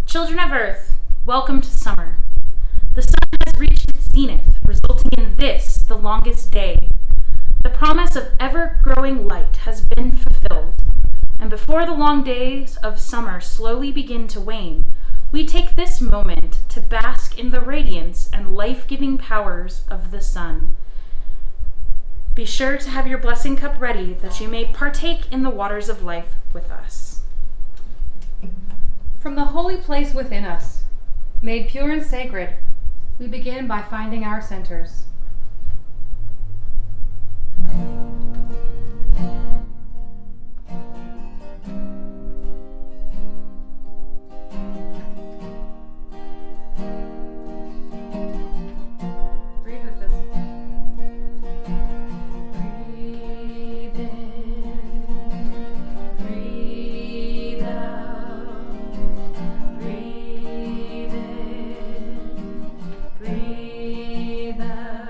Children of Earth, welcome to summer. The sun has reached its zenith, resulting in this, the longest day. The promise of ever-growing light has been fulfilled, and before the long days of summer slowly begin to wane, we take this moment to bask in the radiance and life-giving powers of the sun. Be sure to have your blessing cup ready that you may partake in the waters of life with us. From the holy place within us, made pure and sacred, we begin by finding our centers. Breathe with us. Breathe in, breathe out. Breathe in, breathe out.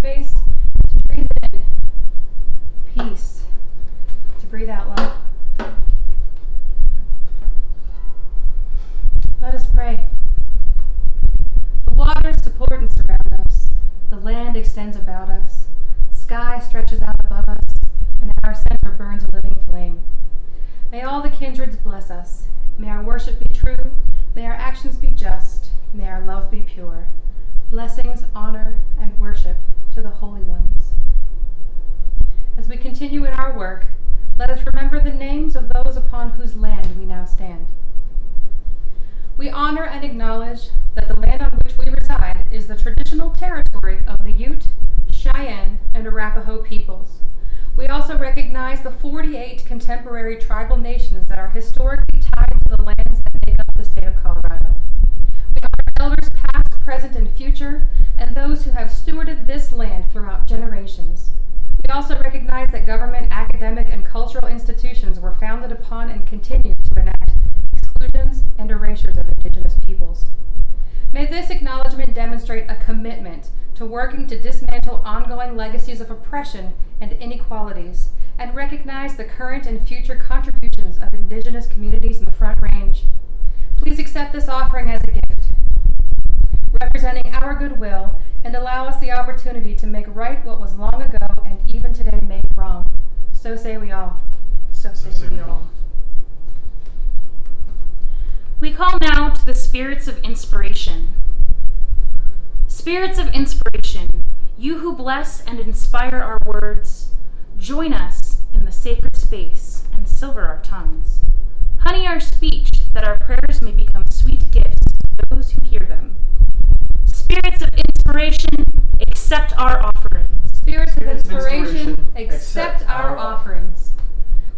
space to breathe in peace, to breathe out love. Let us pray. The waters support and surround us. The land extends about us. Sky stretches out above us, and at our center burns a living flame. May all the kindreds bless us. May our worship be true. May our actions be just. May our love be pure. Blessings, honor, and worship to the holy ones. As we continue in our work, let us remember the names of those upon whose land we now stand. We honor and acknowledge that the land on which we reside is the traditional territory of the Ute, Cheyenne, and Arapaho peoples. We also recognize the 48 contemporary tribal nations that are historically tied to the lands that make up the state of Colorado. We honor elders past, present, and future, and those who have stewarded this land throughout generations. We also recognize that government, academic, and cultural institutions were founded upon and continue to enact exclusions and erasures of Indigenous peoples. May this acknowledgement demonstrate a commitment to working to dismantle ongoing legacies of oppression and inequalities, and recognize the current and future contributions of Indigenous communities in the Front Range. Please accept this offering as a gift, representing our goodwill, and allow us the opportunity to make right what was long ago and even today made wrong. So say we all. So say we all. We call now to the spirits of inspiration. Spirits of inspiration, you who bless and inspire our words, join us in the sacred space and silver our tongues. Honey our speech, that our prayers may become sweet gifts to those who hear them. Spirits of inspiration, accept our offerings. Spirits of inspiration, accept our offerings.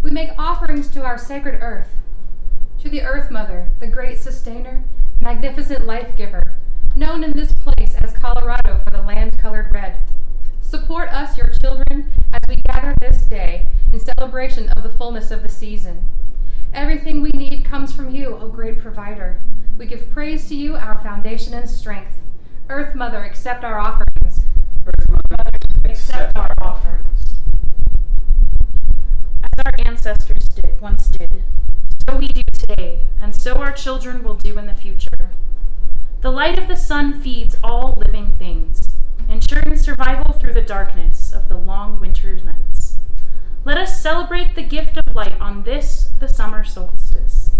We make offerings to our sacred earth, to the Earth Mother, the great sustainer, magnificent life giver, known in this place as Colorado for the land colored red. Support us, your children, as we gather this day in celebration of the fullness of the season. Everything we need comes from you, O great provider. We give praise to you, our foundation and strength. Earth Mother, accept our offerings. Earth Mother, Accept our offerings. As our ancestors once did, so we do today, and so our children will do in the future. The light of the sun feeds all living things, ensuring survival through the darkness of the long winter nights. Let us celebrate the gift of light on this, the summer solstice.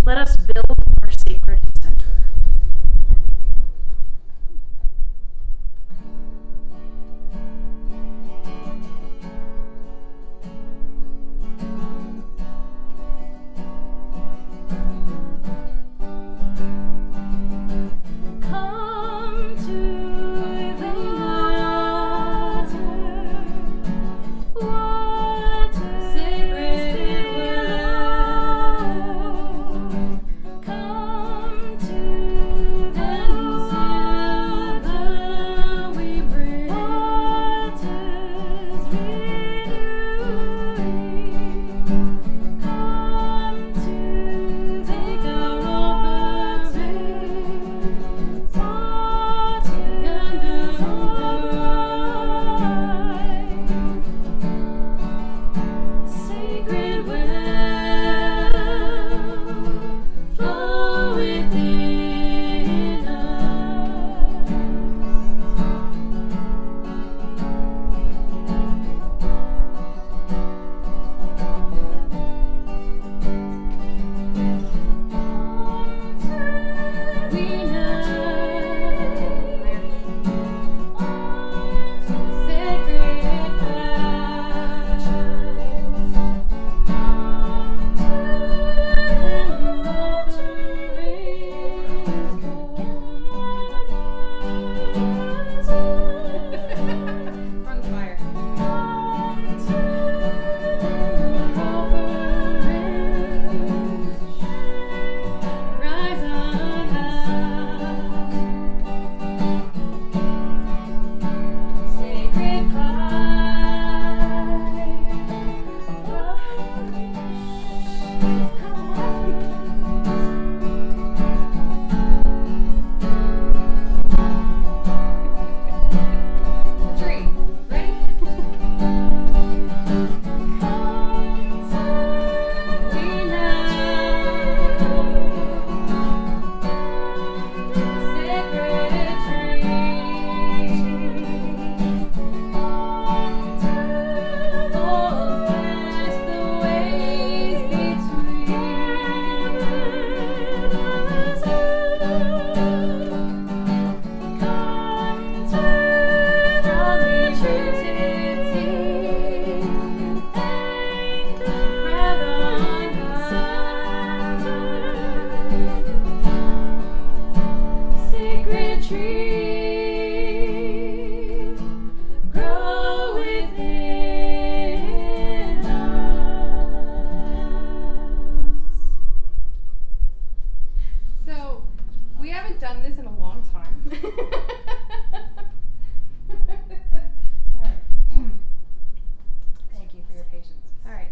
Let us build our sacred center. Come to haven't done this in a long time. All right. Thank you for your patience. All right.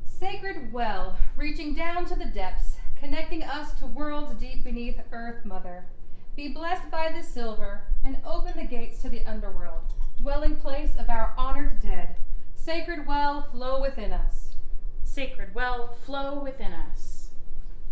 Sacred well, reaching down to the depths, connecting us to worlds deep beneath Earth Mother. Be blessed by the silver, and open the gates to the underworld, dwelling place of our honored dead. Sacred well, flow within us. Sacred well, flow within us.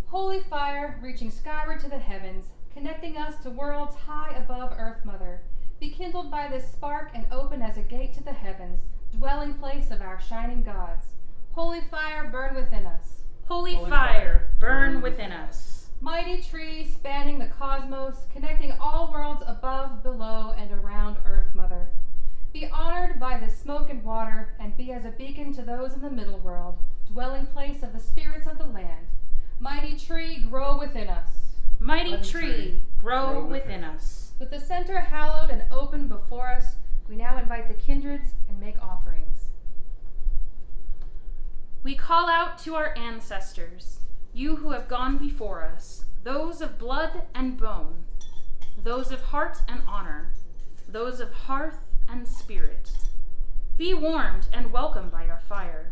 Holy fire, reaching skyward to the heavens, connecting us to worlds high above Earth Mother. Be kindled by this spark and open as a gate to the heavens, dwelling place of our shining gods. Holy fire, burn within us. Holy fire, burn within us. Mighty tree spanning the cosmos, connecting all worlds above, below, and around Earth Mother. Be honored by this smoke and water, and be as a beacon to those in the middle world, dwelling place of the spirits of the land. Mighty tree, grow within us. Mighty tree, grow within us. With the center hallowed and open before us, we now invite the kindreds and make offerings. We call out to our ancestors, you who have gone before us, those of blood and bone, those of heart and honor, those of hearth and spirit. Be warmed and welcomed by our fire.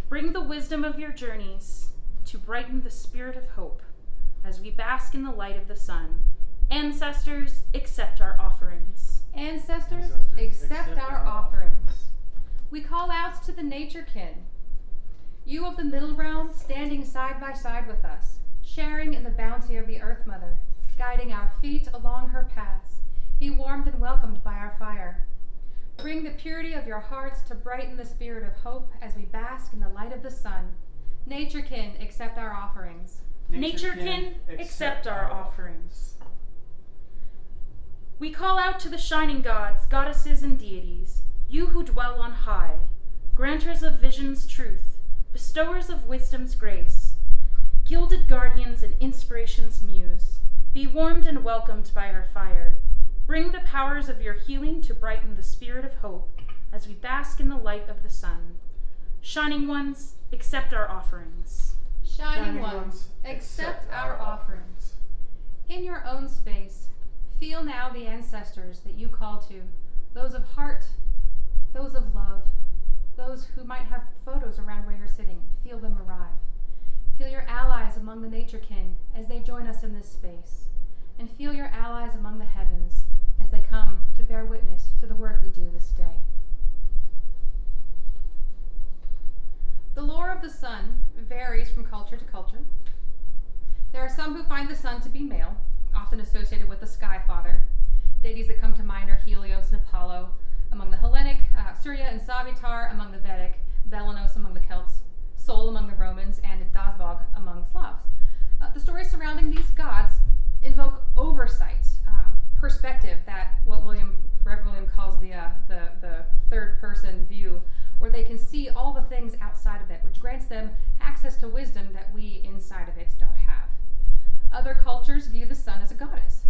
Bring the wisdom of your journeys to brighten the spirit of hope as we bask in the light of the sun. Ancestors, accept our offerings. Ancestors, accept our offerings. We call out to the nature kin, you of the middle realm, standing side by side with us, sharing in the bounty of the Earth Mother, guiding our feet along her paths. Be warmed and welcomed by our fire. Bring the purity of your hearts to brighten the spirit of hope as we bask in the light of the sun. Nature kin, accept our offerings. Nature kin, accept our offerings. We call out to the shining gods, goddesses, and deities, you who dwell on high, granters of vision's truth, bestowers of wisdom's grace, gilded guardians and inspiration's muse. Be warmed and welcomed by our fire. Bring the powers of your healing to brighten the spirit of hope as we bask in the light of the sun. Shining ones, accept our offerings. Shining ones, accept our offerings. In your own space, feel now the ancestors that you call to, those of heart, those of love, those who might have photos around where you're sitting. Feel them arrive. Feel your allies among the nature kin as they join us in this space. And feel your allies among the heavens as they come to bear witness to the work we do this day. The lore of the sun varies from culture to culture. There are some who find the sun to be male, often associated with the sky father. Deities that come to mind are Helios and Apollo among the Hellenic, Surya and Savitar among the Vedic, Belanos among the Celts, Sol among the Romans, and Dazbog among the Slavs. The stories surrounding these gods invoke oversight, perspective, that what Rev. William calls the third-person view, where they can see all the things outside of it, which grants them access to wisdom that we inside of it don't have. Other cultures view the sun as a goddess.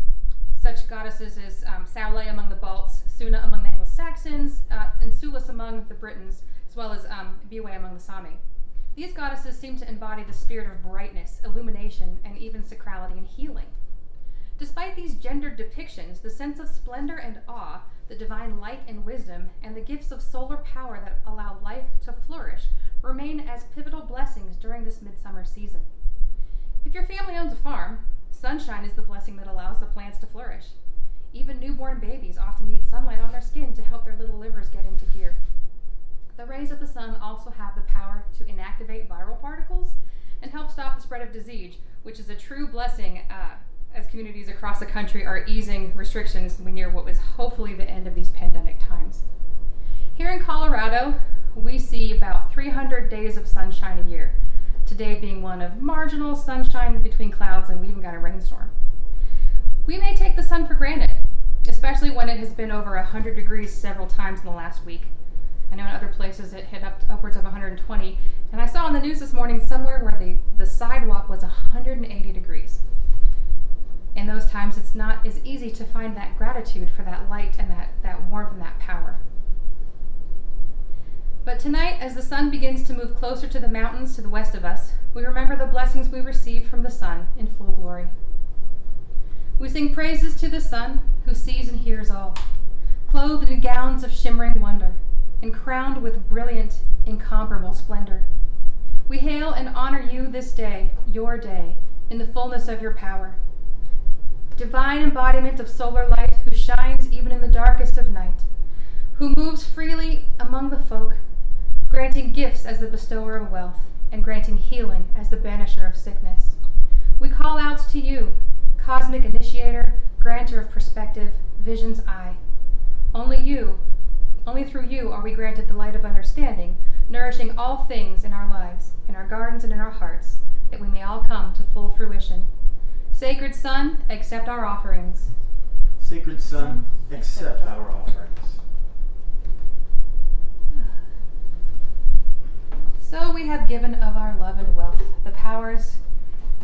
Such goddesses as Saule among the Balts, Suna among the Anglo-Saxons, and Sulis among the Britons, as well as Biwe among the Sami. These goddesses seem to embody the spirit of brightness, illumination, and even sacrality and healing. Despite these gendered depictions, the sense of splendor and awe, the divine light and wisdom, and the gifts of solar power that allow life to flourish remain as pivotal blessings during this midsummer season. If your family owns a farm, sunshine is the blessing that allows the plants to flourish. Even newborn babies often need sunlight on their skin to help their little livers get into gear. The rays of the sun also have the power to inactivate viral particles and help stop the spread of disease, which is a true blessing as communities across the country are easing restrictions we near what was hopefully the end of these pandemic times. Here in Colorado, we see about 300 days of sunshine a year, today being one of marginal sunshine between clouds, and we even got a rainstorm. We may take the sun for granted, especially when it has been over 100 degrees several times in the last week. I know in other places it hit upwards of 120, and I saw on the news this morning somewhere where the sidewalk was 180 degrees. In those times, it's not as easy to find that gratitude for that light and that warmth and that power. But tonight, as the sun begins to move closer to the mountains to the west of us, we remember the blessings we receive from the sun in full glory. We sing praises to the sun, who sees and hears all, clothed in gowns of shimmering wonder, and crowned with brilliant, incomparable splendor. We hail and honor you this day, your day, in the fullness of your power. Divine embodiment of solar light, who shines even in the darkest of night, who moves freely among the folk, granting gifts as the bestower of wealth, and granting healing as the banisher of sickness. We call out to you, cosmic initiator, granter of perspective, vision's eye. Only through you are we granted the light of understanding, nourishing all things in our lives, in our gardens and in our hearts, that we may all come to full fruition. Sacred Son, accept our offerings. Sacred Son, accept our offerings. So we have given of our love and wealth. The powers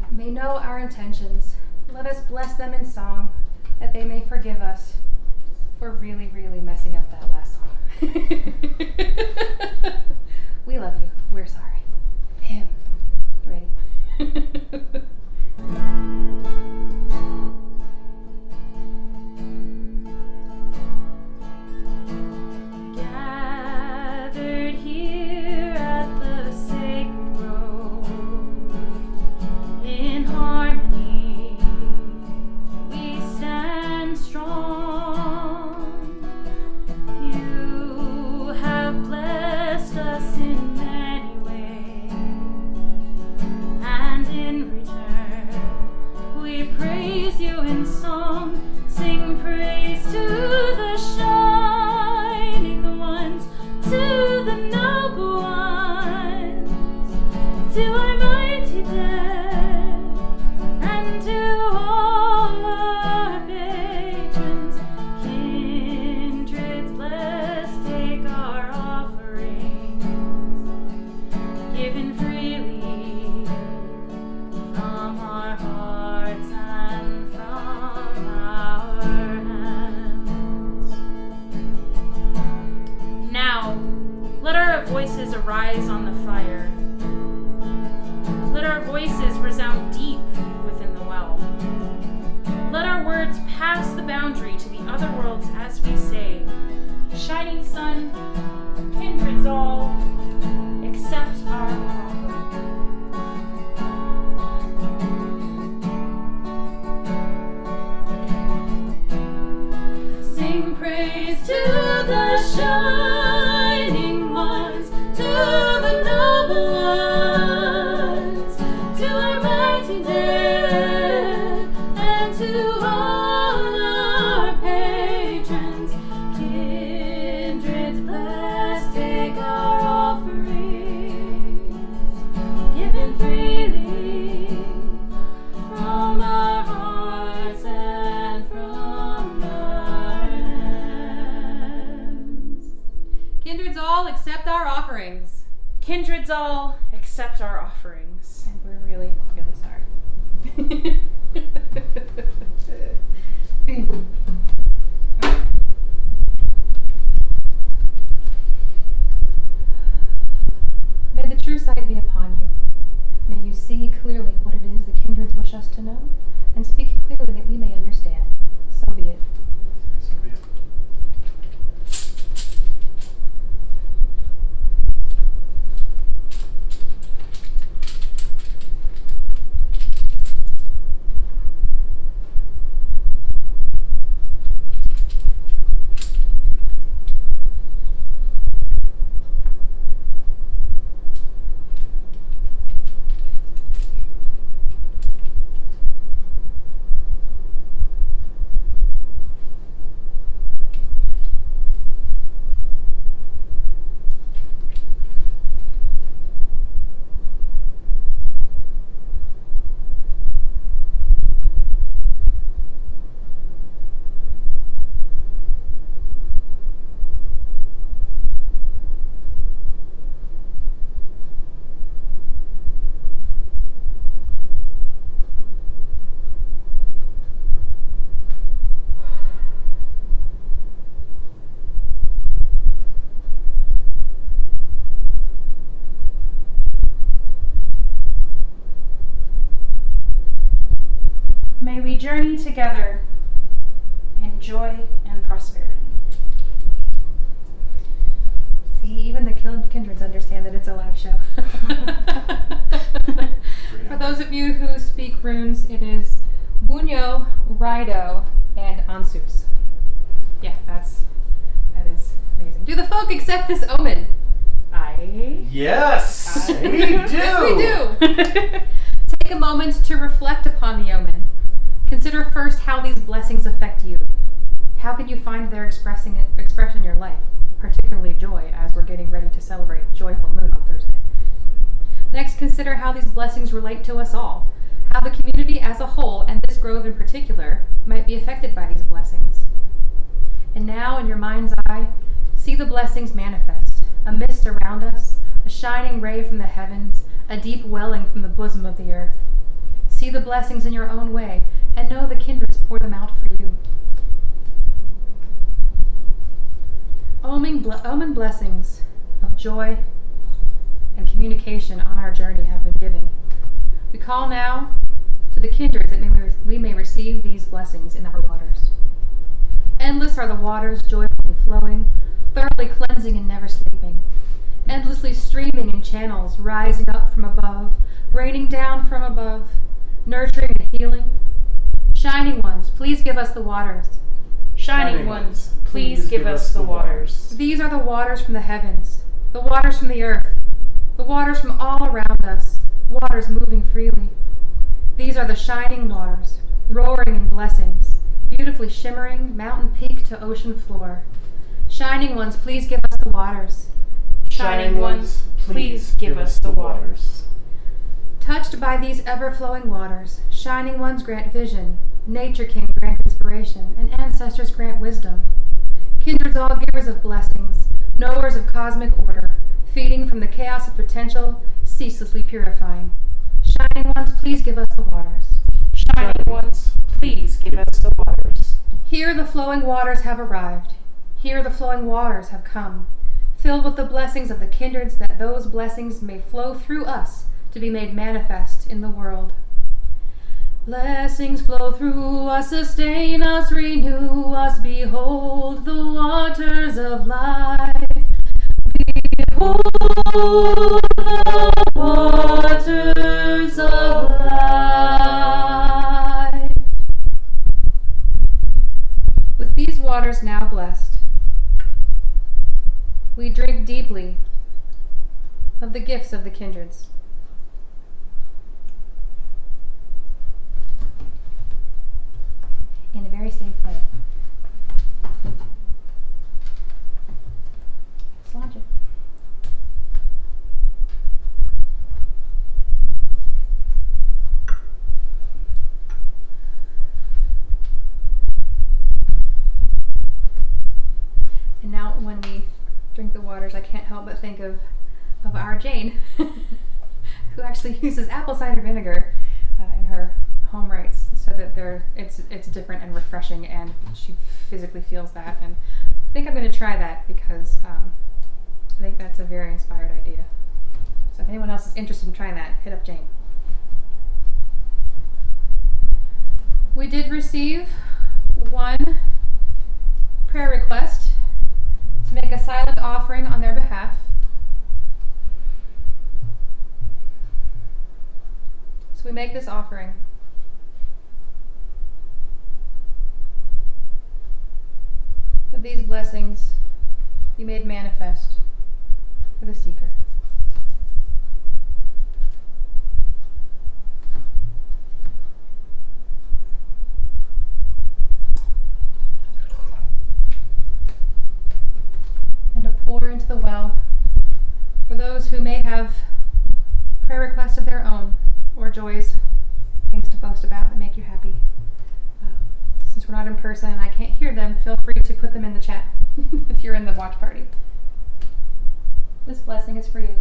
may know our intentions. Let us bless them in song, that they may forgive us for really, really messing up that last song. We love you. We're sorry. Him. Ready? Gathered here at the sacred grove, in harmony we stand strong. You have blessed us in many ways, and in return we praise you in song, sing praise to the shining ones, to the noble ones, to our mighty dead, and to all our patrons. Kindreds blessed, take our offerings, given freely from our hearts and from our hands. Now, let our voices arise on the fire. Let our voices resound deep within the well. Let our words pass the boundary to the other worlds as we say, Shining Sun, kindreds all, accept our offering. Sing praise to the shining ones, to the noble ones, to our mighty dead, and to all our patrons. Kindreds blessed, take our offerings, given freely from our hearts and from our hands. Kindreds all, accept our offerings. Kindreds all, accept our offerings. And we're really, really sorry. May the true sight be upon you. May you see clearly what it is the kindreds wish us to know, and speak clearly that we may understand. So be it. So be it. journey together in joy and prosperity. See, even the kindreds understand that it's a live show. For those of you who speak runes, it is Wunyo, Rido, and Ansus. Yeah, that is amazing. Do the folk accept this omen? Yes, we do. Yes, we do. Take a moment to reflect upon the omen. Consider first how these blessings affect you. How can you find their expression in your life, particularly joy, as we're getting ready to celebrate Joyful Moon on Thursday. Next, consider how these blessings relate to us all, how the community as a whole, and this grove in particular, might be affected by these blessings. And now, in your mind's eye, see the blessings manifest. A mist around us, a shining ray from the heavens, a deep welling from the bosom of the earth. See the blessings in your own way, and know the kindreds pour them out for you. Omen blessings of joy and communication on our journey have been given. We call now to the kindreds that we may receive these blessings in our waters. Endless are the waters joyfully flowing, thoroughly cleansing and never sleeping. Endlessly streaming in channels, rising up from above, raining down from above, nurturing and healing. Shining ones, please give us the waters. Shining ones, please give us the waters. These are the waters from the heavens, the waters from the earth, the waters from all around us, waters moving freely. These are the shining waters, roaring in blessings, beautifully shimmering, mountain peak to ocean floor. Shining ones, please give us the waters. Shining ones, please give us the waters. Touched by these ever-flowing waters, shining ones grant vision, nature king grant inspiration, and ancestors grant wisdom. Kindreds all givers of blessings, knowers of cosmic order, feeding from the chaos of potential, ceaselessly purifying. Shining ones, please give us the waters. Shining ones, please give us the waters. Here the flowing waters have arrived. Here the flowing waters have come, filled with the blessings of the kindreds, that those blessings may flow through us to be made manifest in the world. Blessings flow through us, sustain us, renew us. Behold the waters of life. Behold the waters of life. With these waters now blessed, we drink deeply of the gifts of the kindreds. In a very safe way. Let's launch it. And now when we drink the waters, I can't help but think of our Jane, who actually uses apple cider vinegar in her home rites, so that it's different and refreshing, and she physically feels that. And I think I'm going to try that because I think that's a very inspired idea. So if anyone else is interested in trying that, hit up Jane. We did receive one prayer request to make a silent offering on their behalf. So we make this offering. That these blessings be made manifest for the seeker. And to pour into the well for those who may have prayer requests of their own, or joys, things to boast about that make you happy. Since we're not in person and I can't hear them, feel free to put them in the chat if you're in the watch party. This blessing is for you.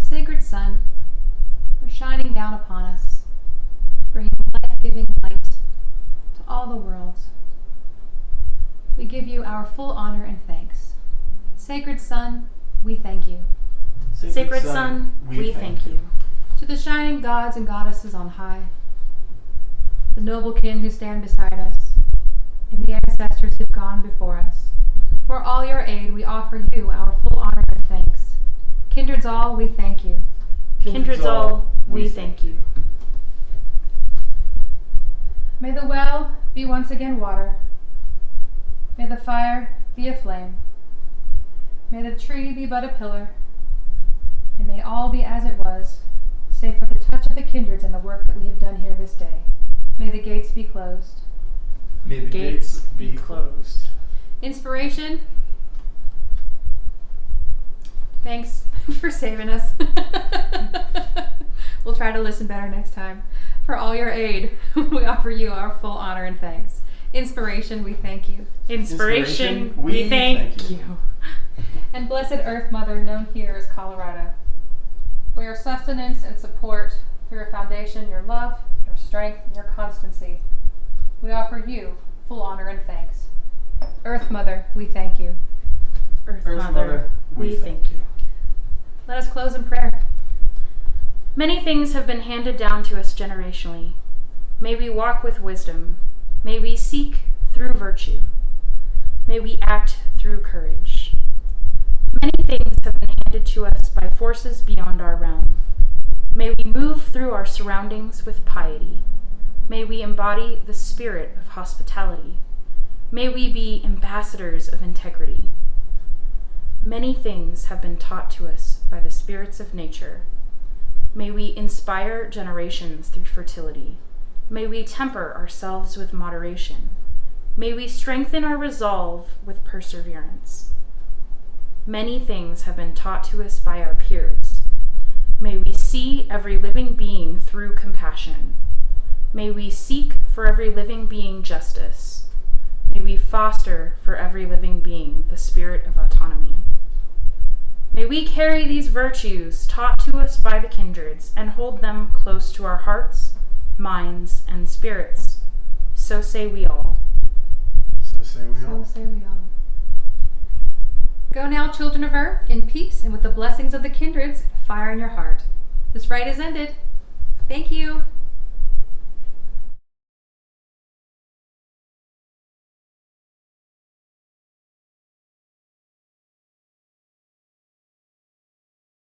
Sacred sun, for shining down upon us, bringing life-giving light to all the worlds. we give you our full honor and thanks. Sacred Son, we thank you. Sacred Son, we thank you. To the shining gods and goddesses on high, the noble kin who stand beside us, and the ancestors who've gone before us, for all your aid we offer you our full honor and thanks. Kindreds all, we thank you. Kindreds all, we thank you. May the well be once again water. May the fire be a flame. May the tree be but a pillar. And may all be as it was, save for the touch of the kindreds and the work that we have done here this day. May the gates be closed. May the gates be closed. Inspiration. Thanks for saving us. We'll try to listen better next time. For all your aid, we offer you our full honor and thanks. Inspiration, we thank you. Inspiration, we thank you. And Blessed Earth Mother, known here as Colorado, for your sustenance and support, for your foundation, your love, your strength, and your constancy, we offer you full honor and thanks. Earth Mother, we thank you. Earth Mother, we thank you. Let us close in prayer. Many things have been handed down to us generationally. May we walk with wisdom. May we seek through virtue. May we act through courage. Many things have been handed to us by forces beyond our realm. May we move through our surroundings with piety. May we embody the spirit of hospitality. May we be ambassadors of integrity. Many things have been taught to us by the spirits of nature. May we inspire generations through fertility. May we temper ourselves with moderation. May we strengthen our resolve with perseverance. Many things have been taught to us by our peers. May we see every living being through compassion. May we seek for every living being justice. May we foster for every living being the spirit of autonomy. May we carry these virtues taught to us by the kindreds and hold them close to our hearts, minds, and spirits. So say we all. So say we all. So say we all. Go now, children of earth, in peace and with the blessings of the kindreds, fire in your heart. This rite is ended. Thank you.